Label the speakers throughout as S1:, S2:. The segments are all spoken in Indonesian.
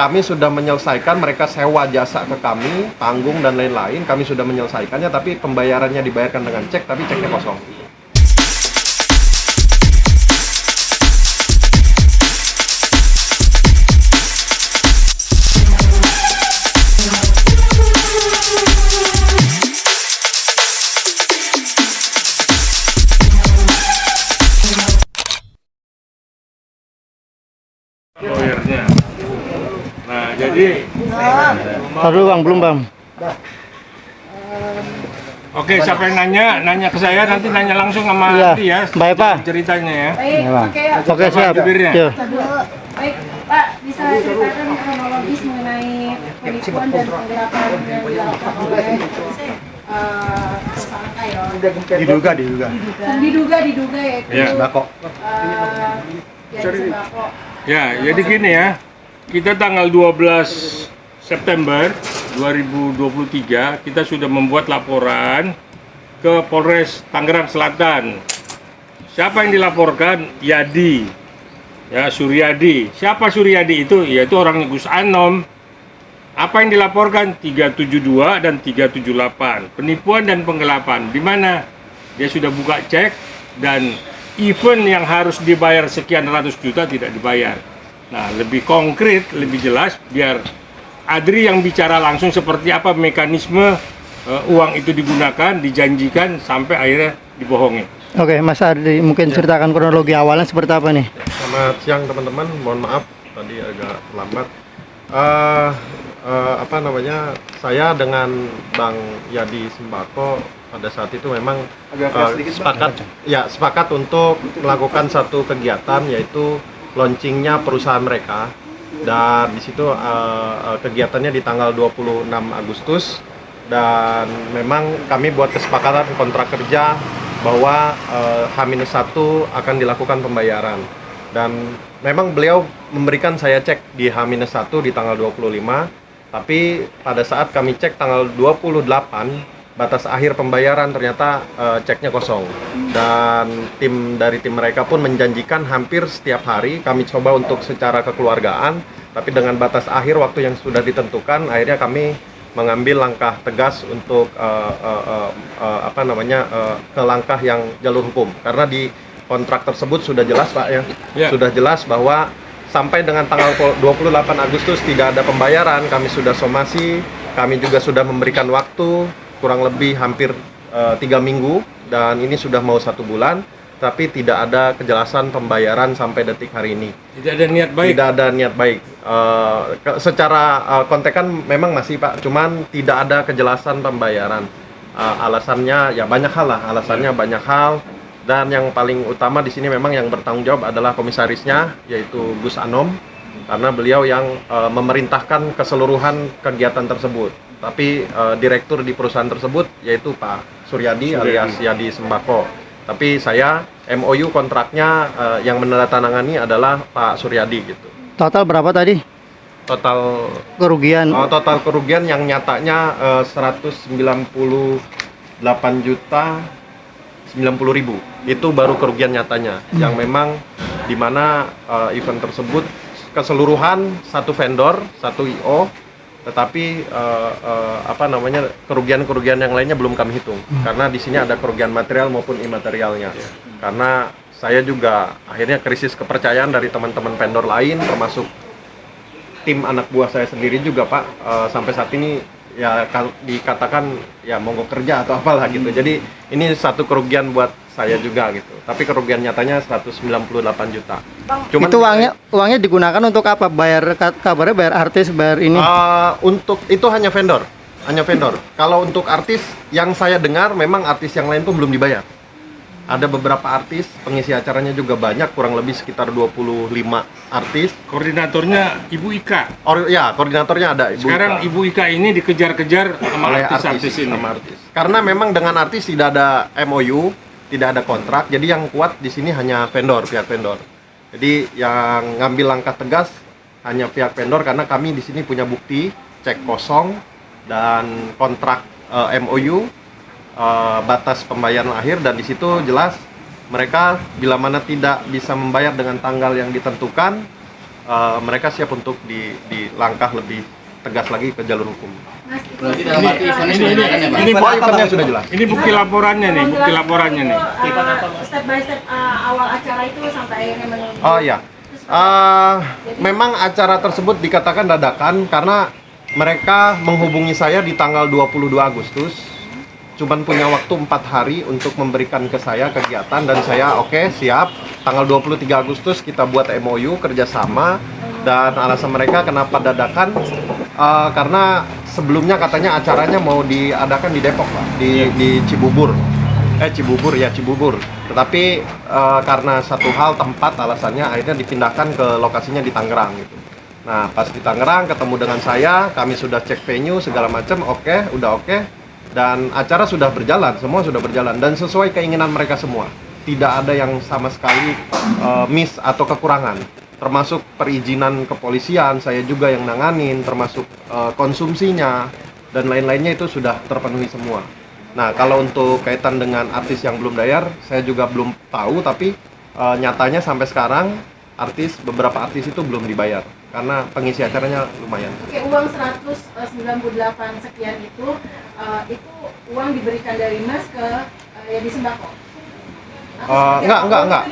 S1: kami sudah menyelesaikan, mereka sewa jasa ke kami, tanggung dan lain-lain, kami sudah menyelesaikannya, tapi pembayarannya dibayarkan dengan cek, tapi ceknya kosong.
S2: Lawyernya. Nah, jadi
S3: Taruh bang, belum bang.
S2: oke, siapa yang nanya ke saya, nanti nanya langsung sama
S3: Iya.
S2: Adi ya.
S3: Baik, Pak.
S2: Ceritanya ya.
S4: Baik,
S3: Ya, Bang.
S4: oke.
S3: Oke, siap.
S2: jubirnya.
S3: Yuk.
S4: Baik, Pak, bisa ceritakan kronologis mengenai penipuan dan penggelapan yang dilakukan oleh tersangka ya?
S1: Diduga.
S4: Diduga yaitu
S2: Ya.
S1: Sembako.
S4: ya, sembako.
S2: Ya, jadi gini ya. Kita tanggal 12 September 2023 kita sudah membuat laporan ke Polres Tangerang Selatan. Siapa yang dilaporkan? Yadi. Ya, Suryadi. Siapa Suryadi itu? Yaitu orangnya Gus Anom. Apa yang dilaporkan? 372 dan 378. Penipuan dan penggelapan. Di mana dia sudah buka cek dan event yang harus dibayar sekian ratus juta tidak dibayar. Nah, lebih konkret, lebih jelas, biar Adri yang bicara langsung seperti apa mekanisme uang itu digunakan, dijanjikan, sampai akhirnya dibohongi.
S3: Oke, Mas Ardi, mungkin ceritakan kronologi awalnya seperti apa nih?
S1: Selamat siang teman-teman, mohon maaf tadi agak lambat. Saya dengan Bang Yadi Sembako pada saat itu memang sepakat untuk melakukan satu kegiatan, yaitu launchingnya perusahaan mereka, dan di situ kegiatannya di tanggal 26 Agustus, dan memang kami buat kesepakatan kontrak kerja bahwa H-1 akan dilakukan pembayaran, dan memang beliau memberikan saya cek di H-1 di tanggal 25, tapi pada saat kami cek tanggal 28 batas akhir pembayaran ternyata ceknya kosong, dan dari tim mereka pun menjanjikan hampir setiap hari kami coba untuk secara kekeluargaan, tapi dengan batas akhir waktu yang sudah ditentukan akhirnya kami mengambil langkah tegas untuk ke langkah yang jalur hukum, karena di kontrak tersebut sudah jelas Pak ya. Sudah jelas bahwa sampai dengan tanggal 28 Agustus tidak ada pembayaran. Kami sudah somasi, kami juga sudah memberikan waktu kurang lebih hampir 3 minggu, dan ini sudah mau 1 bulan, tapi tidak ada kejelasan pembayaran sampai detik hari ini.
S2: Tidak ada niat baik.
S1: Tidak ada niat baik. Secara kontekan memang masih Pak, cuman tidak ada kejelasan pembayaran. Alasannya ya banyak hal lah, banyak hal, dan yang paling utama di sini memang yang bertanggung jawab adalah komisarisnya, yaitu Gus Anom, karena beliau yang memerintahkan keseluruhan kegiatan tersebut. Tapi direktur di perusahaan tersebut yaitu Pak Suryadi alias Yadi Sembako. Tapi saya MOU kontraknya yang menandatangani adalah Pak Suryadi gitu.
S3: Total berapa tadi?
S1: Total kerugian yang nyatanya 198.090.000. Itu baru kerugian nyatanya. Yang memang di mana event tersebut keseluruhan satu vendor, satu IO, tetapi kerugian yang lainnya belum kami hitung, karena di sini ada kerugian material maupun imaterialnya. Karena saya juga akhirnya krisis kepercayaan dari teman-teman vendor lain, termasuk tim anak buah saya sendiri juga Pak, sampai saat ini ya dikatakan ya mogok kerja atau apalah gitu. Jadi ini satu kerugian buat saya juga gitu. Tapi kerugian nyatanya 198 juta.
S3: Cuman itu uangnya digunakan untuk apa? Kabarnya bayar artis, bayar ini.
S1: Untuk itu hanya vendor. Kalau untuk artis yang saya dengar memang artis yang lain tuh belum dibayar. Ada beberapa artis, pengisi acaranya juga banyak, kurang lebih sekitar 25 artis.
S2: Koordinatornya Ibu Ika.
S1: Koordinatornya ada Ibu
S2: Sekarang
S1: Ika.
S2: Ibu Ika ini dikejar-kejar sama
S1: Oleh
S2: artis ini.
S1: sama artis. Karena memang dengan artis tidak ada MOU, tidak ada kontrak, jadi yang kuat di sini hanya pihak vendor. Jadi yang ngambil langkah tegas hanya pihak vendor, karena kami di sini punya bukti cek kosong dan kontrak MOU, batas pembayaran akhir, dan di situ jelas mereka bila mana tidak bisa membayar dengan tanggal yang ditentukan, mereka siap untuk di langkah lebih tegas lagi ke jalur hukum.
S4: Mas, itu
S5: Berarti dalam arti eventnya sudah
S2: ini-
S5: jelas ya, Pak?
S2: ini-
S1: Oh, eventnya sudah jelas.
S2: Ini bukti laporannya nih, bukti laporannya nih.
S4: Step by step awal acara itu sampai akhirnya menunggu.
S1: Oh iya. Memang acara tersebut dikatakan dadakan karena mereka menghubungi saya di tanggal 22 Agustus. Cuman punya waktu 4 hari untuk memberikan ke saya kegiatan dan saya oke, siap. Tanggal 23 Agustus kita buat MOU kerjasama dan alasan mereka kenapa dadakan karena sebelumnya katanya acaranya mau diadakan di Depok, Pak, di Cibubur. Cibubur. Tetapi karena satu hal tempat alasannya akhirnya dipindahkan ke lokasinya di Tangerang gitu. Nah, pas di Tangerang ketemu dengan saya, kami sudah cek venue segala macam, udah oke. Dan acara sudah berjalan, semua sudah berjalan dan sesuai keinginan mereka semua. Tidak ada yang sama sekali miss atau kekurangan. Termasuk perizinan kepolisian, saya juga yang nanganin, termasuk konsumsinya dan lain-lainnya itu sudah terpenuhi semua. Nah, kalau untuk kaitan dengan artis yang belum bayar, saya juga belum tahu, tapi nyatanya sampai sekarang beberapa artis itu belum dibayar karena pengisi acaranya lumayan.
S4: Oke, uang 198 sekian itu uang diberikan dari Mas ke Yadi Sembako?
S1: Enggak.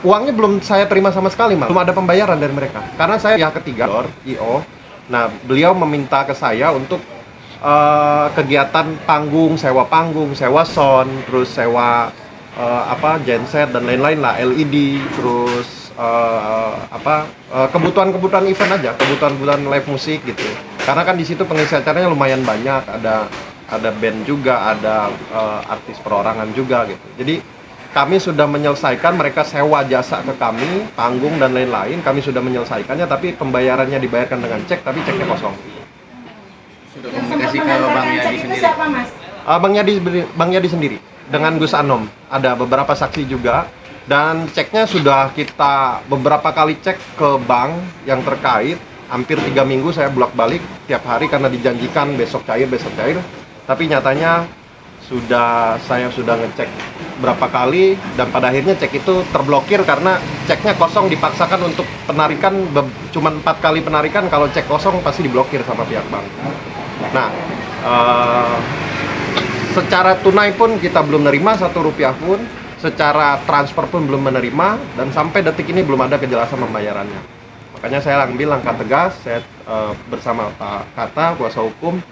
S1: Uangnya belum saya terima sama sekali, Mas. Belum ada pembayaran dari mereka. Karena saya pihak ketiga, IO. Nah, beliau meminta ke saya untuk kegiatan panggung, sewa sound, terus sewa genset dan lain-lain lah, LED, terus kebutuhan event aja, kebutuhan live musik gitu. Karena kan di situ pengisi acaranya lumayan banyak, ada band juga, ada artis perorangan juga gitu. Jadi kami sudah menyelesaikan, mereka sewa jasa ke kami, panggung dan lain-lain, kami sudah menyelesaikannya, tapi pembayarannya dibayarkan dengan cek, tapi ceknya kosong.
S5: Sudah
S4: Yang sempat
S5: komunikasi ke Bang
S4: mengantarkan
S5: Yadi
S4: cek itu
S5: sendiri.
S4: siapa, Mas?
S1: Bang Yadi sendiri dengan Gus Anom, ada beberapa saksi juga. Dan ceknya sudah kita beberapa kali cek ke bank yang terkait. Hampir 3 minggu saya bolak-balik tiap hari karena dijanjikan besok cair. Tapi nyatanya saya sudah ngecek berapa kali dan pada akhirnya cek itu terblokir karena ceknya kosong, dipaksakan untuk penarikan cuma 4 kali penarikan. Kalau cek kosong pasti diblokir sama pihak bank. Nah, secara tunai pun kita belum nerima 1 rupiah pun. Secara transfer pun belum menerima dan sampai detik ini belum ada kejelasan pembayarannya. Makanya saya ambil langkah tegas, saya bersama Pak Kata, kuasa hukum,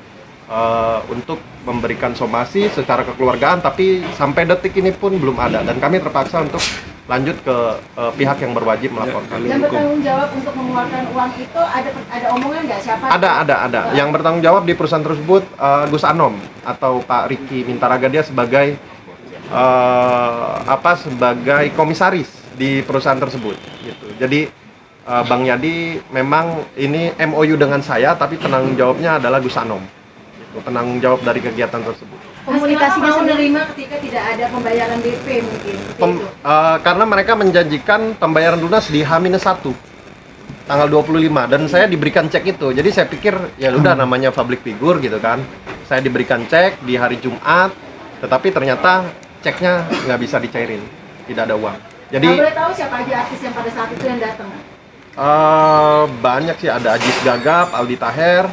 S1: untuk memberikan somasi secara kekeluargaan, tapi sampai detik ini pun belum ada dan kami terpaksa untuk lanjut ke pihak yang berwajib melaporkan.
S4: Yang bertanggung jawab untuk mengeluarkan uang itu ada omongan nggak siapa?
S1: Ada. Yang bertanggung jawab di perusahaan tersebut Gus Anom atau Pak Riki Mintaraga, dia sebagai sebagai komisaris di perusahaan tersebut gitu. Jadi Bang Yadi memang ini MOU dengan saya, tapi penanggung jawabnya adalah Gus Anom gitu, penanggung jawab dari kegiatan tersebut.
S4: Komunikasinya mau menerima ketika tidak ada pembayaran DP mungkin.
S1: Karena mereka menjanjikan pembayaran lunas di H-1 tanggal 25 dan saya diberikan cek itu. Jadi saya pikir ya udah, namanya public figure gitu kan. Saya diberikan cek di hari Jumat, tetapi ternyata ceknya nggak bisa dicairin, tidak ada uang. Jadi
S4: boleh tahu siapa aja artis yang pada saat itu yang datang?
S1: Banyak sih, ada Ajis Gagap, Aldi Taher,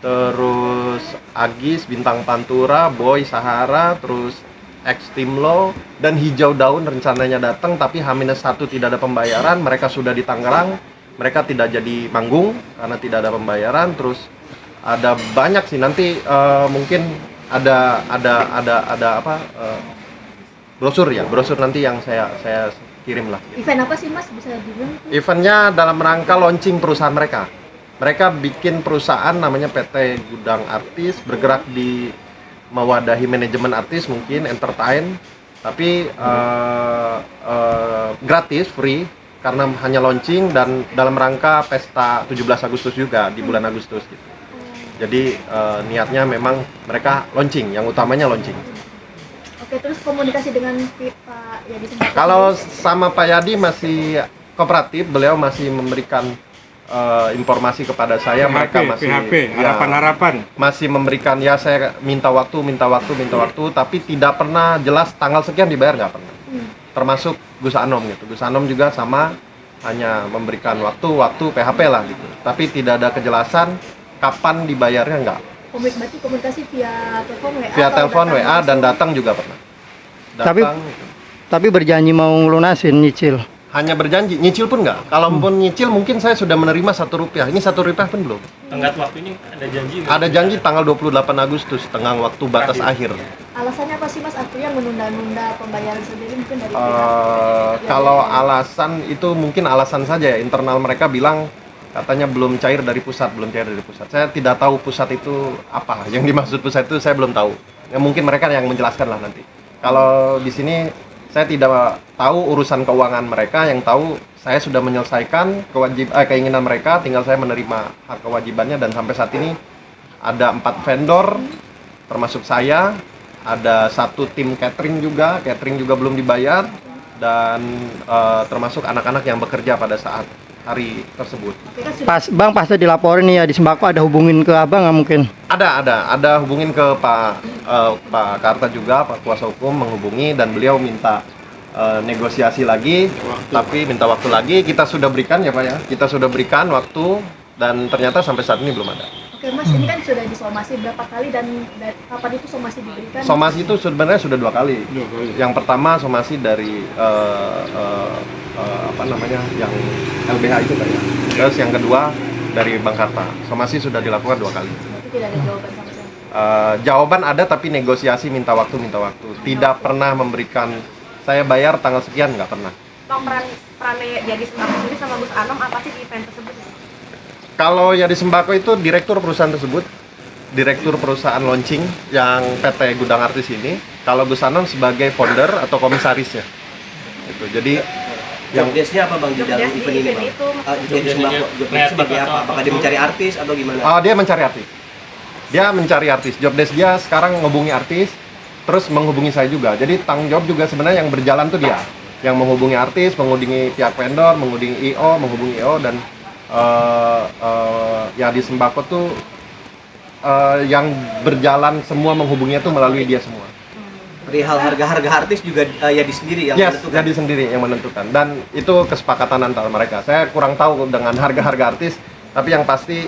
S1: terus Agis, Bintang Pantura, Boy Sahara, terus X Timlo dan Hijau Daun rencananya datang, tapi H-1 tidak ada pembayaran. Mereka sudah di Tangerang, mereka tidak jadi manggung karena tidak ada pembayaran. Terus ada banyak sih, nanti mungkin ada brosur nanti yang saya kirim lah.
S6: Event apa sih Mas, bisa dibilang?
S1: Eventnya dalam rangka launching perusahaan mereka. Mereka bikin perusahaan namanya PT Gudang Artis, bergerak di mewadahi manajemen artis, mungkin entertain, tapi gratis, free, karena hanya launching dan dalam rangka pesta 17 Agustus juga di bulan Agustus gitu. Jadi niatnya memang mereka launching, yang utamanya launching.
S6: Oke, terus komunikasi dengan Pak Yadi Sembako?
S1: Kalau sama Pak Yadi masih kooperatif, beliau masih memberikan informasi kepada saya. Mereka masih
S2: harapan
S1: masih memberikan, ya saya minta waktu, tapi tidak pernah jelas tanggal sekian dibayar, nggak pernah. Termasuk Gus Anom gitu. Gus Anom juga sama, hanya memberikan waktu PHP lah gitu. Tapi tidak ada kejelasan kapan dibayarnya enggak.
S6: Berarti komunikasi via telepon WA.
S1: Via
S6: atau
S1: telepon,
S6: datang
S1: WA, dan
S6: langsung?
S1: datang juga pernah. Datang,
S3: Tapi berjanji mau lunasin nyicil.
S1: hanya berjanji, nyicil pun enggak. Kalaupun nyicil mungkin saya sudah menerima Rp1. Ini Rp1 pun belum.
S7: Tenggat waktunya ada janji nggak?
S1: Ada janji tanggal 28 Agustus, tengah waktu batas akhir.
S6: Alasannya apa sih Mas akhirnya menunda-nunda pembayaran sendiri mungkin dari
S1: Kalau alasan itu mungkin alasan saja ya, internal mereka bilang katanya belum cair dari pusat. Saya tidak tahu pusat itu apa, yang dimaksud pusat itu saya belum tahu. Ya, mungkin mereka yang menjelaskan lah nanti. Kalau di sini saya tidak tahu urusan keuangan mereka, yang tahu saya sudah menyelesaikan keinginan mereka, tinggal saya menerima hak kewajibannya. Dan sampai saat ini ada 4 vendor termasuk saya, ada 1 tim catering juga belum dibayar, dan termasuk anak-anak yang bekerja pada saat hari tersebut.
S3: Pas dilaporin nih ya di sembako, ada hubungin ke abang nggak mungkin?
S1: Ada hubungin ke Pak Karta juga, Pak kuasa hukum menghubungi, dan beliau minta negosiasi lagi, tapi minta waktu lagi. Kita sudah berikan ya Pak ya, kita sudah berikan waktu, dan ternyata sampai saat ini belum ada.
S6: Oke Mas, ini kan sudah disomasi berapa kali dan kapan itu somasi diberikan?
S1: Somasi itu sebenarnya sudah 2 kali. Yang pertama somasi dari yang LBH itu Pak ya. Terus yang kedua dari Bang Karta. Somasi sudah dilakukan 2 kali.
S6: Berarti tidak ada jawaban sama sekali.
S1: Jawaban ada, tapi negosiasi minta waktu. Tidak pernah memberikan saya bayar tanggal sekian, nggak pernah.
S4: Bang, perannya jadi sembako sendiri sama Gus Anom apa sih di event tersebut?
S1: Kalau ya di Sembako itu direktur perusahaan tersebut, direktur perusahaan launching yang PT Gudang Artis ini. Kalau Gus Anom sebagai founder atau komisarisnya. Itu. Jadi
S8: Job desk-nya apa Bang di dalam
S4: Job desk di
S8: event ini
S4: event
S8: Bang?
S4: itu.
S8: Jadi sembako, job desk sebagai apa? Apakah dia mencari artis atau gimana?
S1: dia mencari artis. Dia mencari artis. Job desk dia sekarang menghubungi artis, terus menghubungi saya juga. Jadi tanggung jawab juga sebenarnya yang berjalan tuh dia. Yang menghubungi artis, menghubungi pihak vendor, menghubungi IO, dan ya di Sembako tuh yang berjalan semua menghubunginya tuh melalui dia semua.
S8: Perihal harga artis juga Yadi sendiri yang menentukan.
S1: Jadi sendiri yang menentukan, dan itu kesepakatan antara mereka. Saya kurang tahu dengan harga artis, tapi yang pasti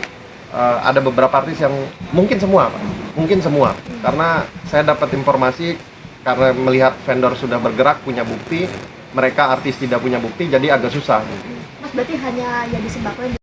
S1: ada beberapa artis yang mungkin semua karena saya dapat informasi karena melihat vendor sudah bergerak punya bukti, mereka artis tidak punya bukti, jadi agak susah.
S6: Mas berarti hanya Yadi Sembako yang